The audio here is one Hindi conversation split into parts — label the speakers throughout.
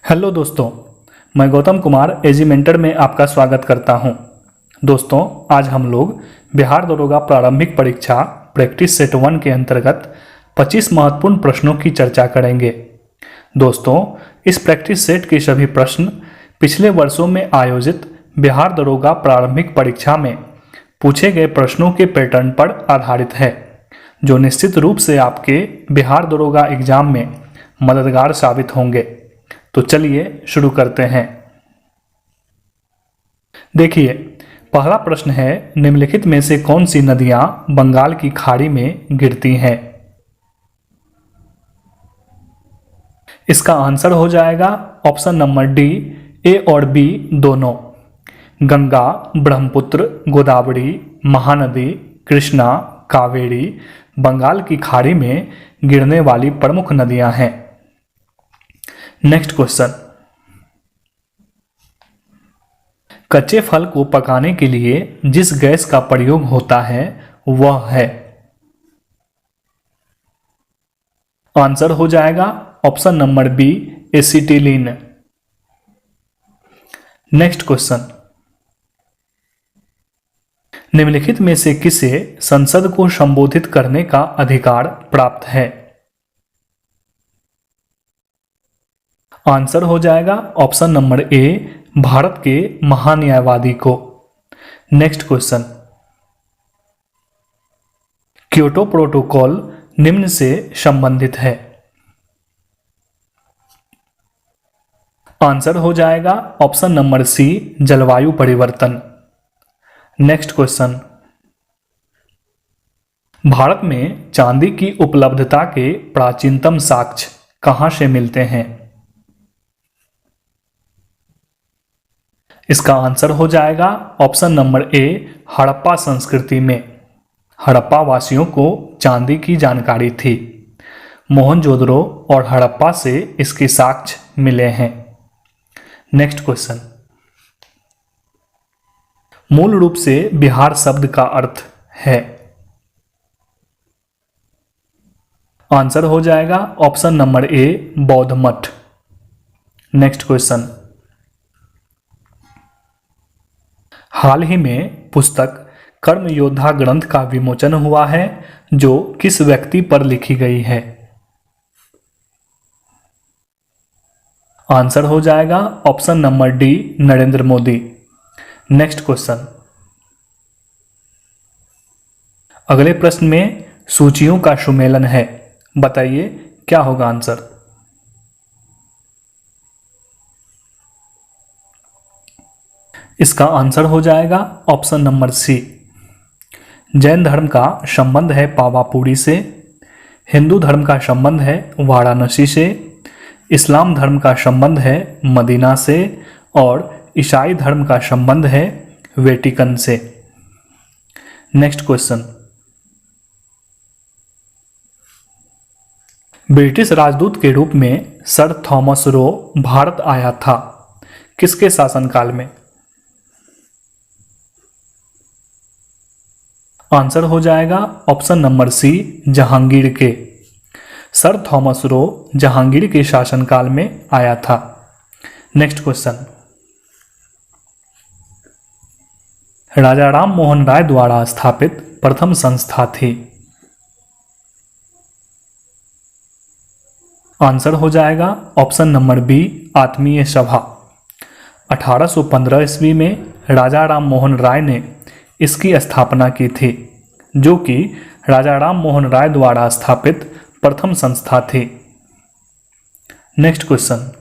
Speaker 1: हेलो दोस्तों, मैं गौतम कुमार एजी मेंटर में आपका स्वागत करता हूं। दोस्तों, आज हम लोग बिहार दरोगा प्रारंभिक परीक्षा प्रैक्टिस सेट 1 के अंतर्गत 25 महत्वपूर्ण प्रश्नों की चर्चा करेंगे। दोस्तों, इस प्रैक्टिस सेट के सभी प्रश्न पिछले वर्षों में आयोजित बिहार दरोगा प्रारंभिक परीक्षा में पूछे गए प्रश्नों के पैटर्न पर आधारित है, जो निश्चित रूप से आपके बिहार दरोगा एग्जाम में मददगार साबित होंगे। तो चलिए शुरू करते हैं। देखिए, पहला प्रश्न है, निम्नलिखित में से कौन सी नदियां बंगाल की खाड़ी में गिरती हैं? इसका आंसर हो जाएगा ऑप्शन नंबर डी, ए और बी दोनों। गंगा, ब्रह्मपुत्र, गोदावरी, महानदी, कृष्णा, कावेरी बंगाल की खाड़ी में गिरने वाली प्रमुख नदियां हैं। नेक्स्ट क्वेश्चन, कच्चे फल को पकाने के लिए जिस गैस का प्रयोग होता है वह है? आंसर हो जाएगा option number B, acetylene. Next question, निम्नलिखित में से किसे संसद को संबोधित करने का अधिकार प्राप्त है? आंसर हो जाएगा ऑप्शन नंबर ए, भारत के महान्यायवादी को। नेक्स्ट क्वेश्चन, क्योटो प्रोटोकॉल निम्न से संबंधित है? आंसर हो जाएगा ऑप्शन नंबर सी, जलवायु परिवर्तन। नेक्स्ट क्वेश्चन, भारत में चांदी की उपलब्धता के प्राचीनतम साक्ष्य कहां से मिलते हैं? इसका आंसर हो जाएगा ऑप्शन नंबर ए, हड़प्पा संस्कृति में। हड़प्पा वासियों को चांदी की जानकारी थी। मोहनजोदड़ो और हड़प्पा से इसके साक्ष्य मिले हैं। नेक्स्ट क्वेश्चन, मूल रूप से बिहार शब्द का अर्थ है? आंसर हो जाएगा ऑप्शन नंबर ए, बौद्ध मठ। नेक्स्ट क्वेश्चन, हाल ही में पुस्तक कर्म योद्धा ग्रंथ का विमोचन हुआ है, जो किस व्यक्ति पर लिखी गई है? आंसर हो जाएगा option number D, Narendra Modi. Next question, अगले प्रश्न में सूचियों का सुमेलन है, बताइए क्या होगा आंसर? इसका आंसर हो जाएगा ऑप्शन नंबर सी। जैन धर्म का संबंध है पावापुरी से, हिंदू धर्म का संबंध है वाराणसी से, इस्लाम धर्म का संबंध है मदीना से और ईसाई धर्म का संबंध है वेटिकन से। नेक्स्ट क्वेश्चन, ब्रिटिश राजदूत के रूप में सर थॉमस रो भारत आया था, किसके शासनकाल में? आंसर हो जाएगा ऑप्शन नंबर सी, जहांगीर के। सर थॉमस रो जहांगीर के शासनकाल में आया था। नेक्स्ट क्वेश्चन, राजा राम मोहन राय द्वारा स्थापित प्रथम संस्था थी? आंसर हो जाएगा ऑप्शन नंबर बी, आत्मीय सभा। 1815 ईस्वी में राजा राम मोहन राय ने इसकी स्थापना की थी, जो कि राजा राम मोहन राय द्वारा स्थापित प्रथम संस्था थी। नेक्स्ट क्वेश्चन,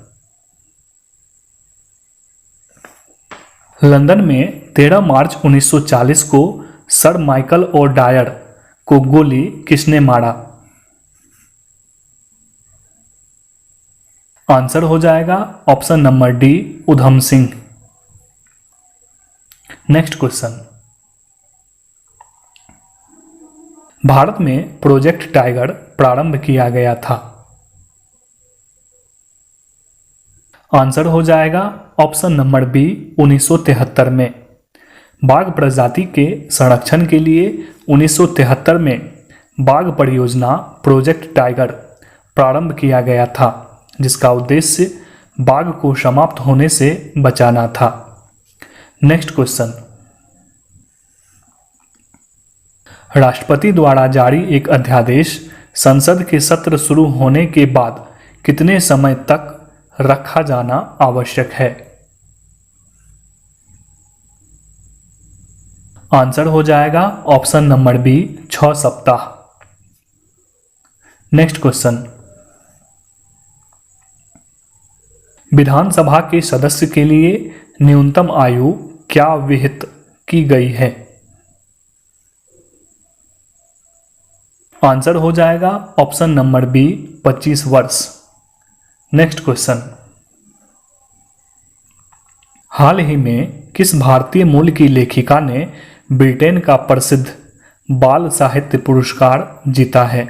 Speaker 1: लंदन में 13 मार्च 1940 को सर माइकल ओ डायर को गोली किसने मारा? आंसर हो जाएगा option number D, Udham Singh. Next question, Bharat में प्रोजेक्ट टाइगर प्रारंभ किया गया था? आंसर हो जाएगा ऑप्शन नंबर बी, 1973 में। बाघ प्रजाति के संरक्षण के लिए 1973 में बाघ परियोजना प्रोजेक्ट टाइगर प्रारंभ किया गया था, जिसका उद्देश्य बाघ को समाप्त होने से बचाना था। नेक्स्ट क्वेश्चन, राष्ट्रपति द्वारा जारी एक अध्यादेश संसद के सत्र शुरू होने के बाद कितने समय तक रखा जाना आवश्यक है? आंसर हो जाएगा ऑप्शन नंबर बी 6 सप्ताह। नेक्स्ट क्वेश्चन, विधानसभा के सदस्य के लिए न्यूनतम आयु क्या विहित की गई है? आंसर हो जाएगा ऑप्शन नंबर बी 25 वर्ष। नेक्स्ट क्वेश्चन, हाल ही में किस भारतीय मूल की लेखिका ने ब्रिटेन का प्रसिद्ध बाल साहित्य पुरस्कार जीता है?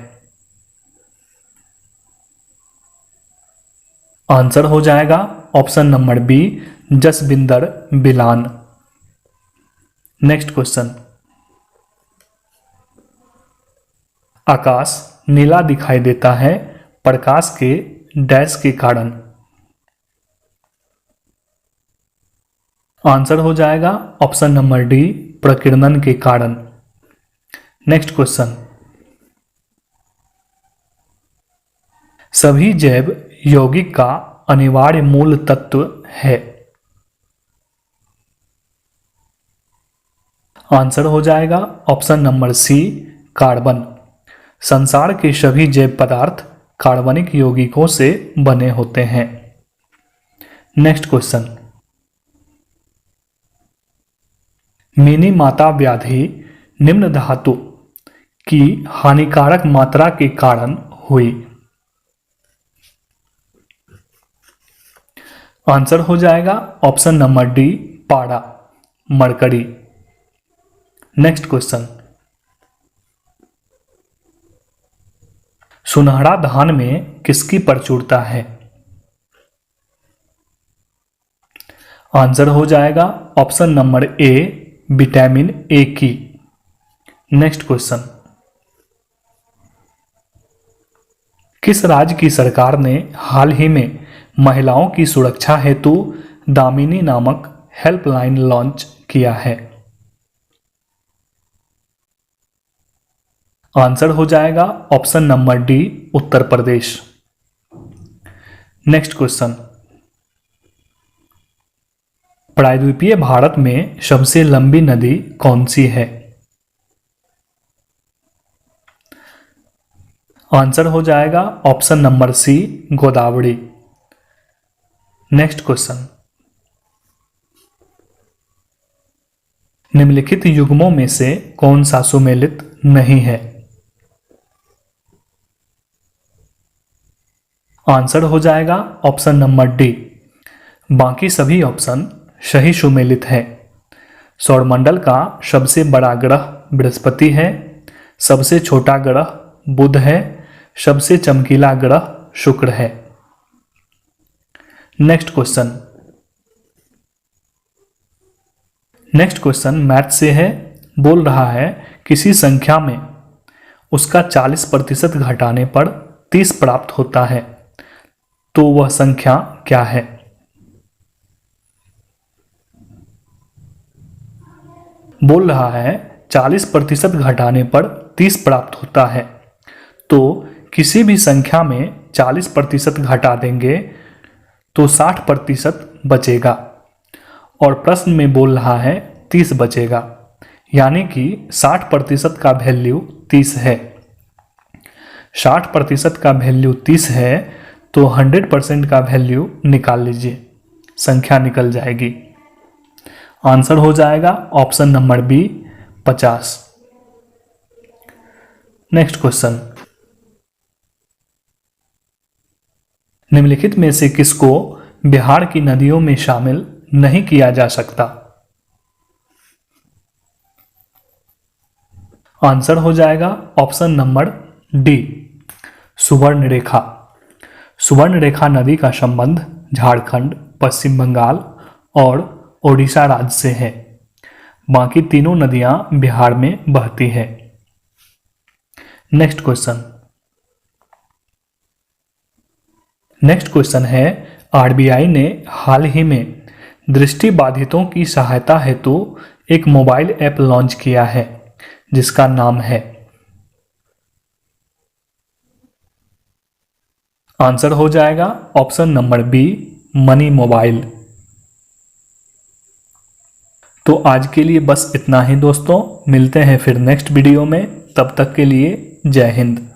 Speaker 1: आंसर हो जाएगा option number B Jaswinder Bilan. Next question, आकाश नीला दिखाई देता है प्रकाश के डैश के कारण? आंसर हो जाएगा ऑप्शन नंबर डी प्रकीर्णन के कारण। नेक्स्ट क्वेश्चन, सभी जैव यौगिक का अनिवार्य मूल तत्व है? आंसर हो जाएगा ऑप्शन नंबर सी कार्बन। संसार के सभी जैव पदार्थ कार्बनिक यौगिकों से बने होते हैं। नेक्स्ट क्वेश्चन, मिनी माता व्याधि निम्न धातु की हानिकारक मात्रा के कारण हुई? आंसर हो जाएगा ऑप्शन नंबर डी पारा मरकरी। नेक्स्ट क्वेश्चन, सुनहरा धान में किसकी प्रचुरता है? आंसर हो जाएगा option number A vitamin A की। नेक्स्ट क्वेश्चन, किस राज्य की सरकार ने हाल ही में महिलाओं की सुरक्षा हेतु दामिनी नामक हेल्पलाइन लॉन्च किया है? आंसर हो जाएगा option number D Uttar Pradesh. Next question, प्रायद्वीपीय भारत में सबसे लंबी नदी कौन सी है? आंसर हो जाएगा option number C Godavari. Next question, निम्नलिखित युग्मों में से कौन सा सुमेलित नहीं है? आंसर हो जाएगा ऑप्शन नंबर डी बाकी सभी ऑप्शन सही सुमेलित है। सौरमंडल का सबसे बड़ा ग्रह बृहस्पति है, सबसे छोटा ग्रह बुध है, सबसे चमकीला ग्रह शुक्र है। नेक्स्ट क्वेश्चन मैथ से है। बोल रहा है किसी संख्या में उसका 40% घटाने पर 30 प्राप्त होता है, तो वह संख्या क्या है? बोल रहा है 40% घटाने पर 30 प्राप्त होता है, तो किसी भी संख्या में 40% घटा देंगे तो 60% बचेगा, और प्रश्न में बोल रहा है 30 बचेगा, यानी कि 60% का वैल्यू 30 है। 60% का वैल्यू 30 है तो 100% का वैल्यू निकाल लीजिए, संख्या निकल जाएगी। आंसर हो जाएगा option number B 50। Next question, निम्नलिखित में से किसको बिहार की नदियों में शामिल नहीं किया जा सकता? आंसर हो जाएगा option number D Subarnarekha. Subarnarekha नदी का संबंध झारखंड, पश्चिम बंगाल और ओडिशा राज्य से है। बाकी तीनों नदियां बिहार में बहती है। नेक्स्ट क्वेश्चन है आरबीआई ने हाल ही में दृष्टिबाधितों की सहायता हेतु एक मोबाइल ऐप लॉन्च किया है जिसका नाम है। आंसर हो जाएगा option number B, money mobile. तो आज के लिए बस इतना ही दोस्तों, मिलते हैं फिर नेक्स्ट वीडियो में। तब तक के लिए जय हिंद।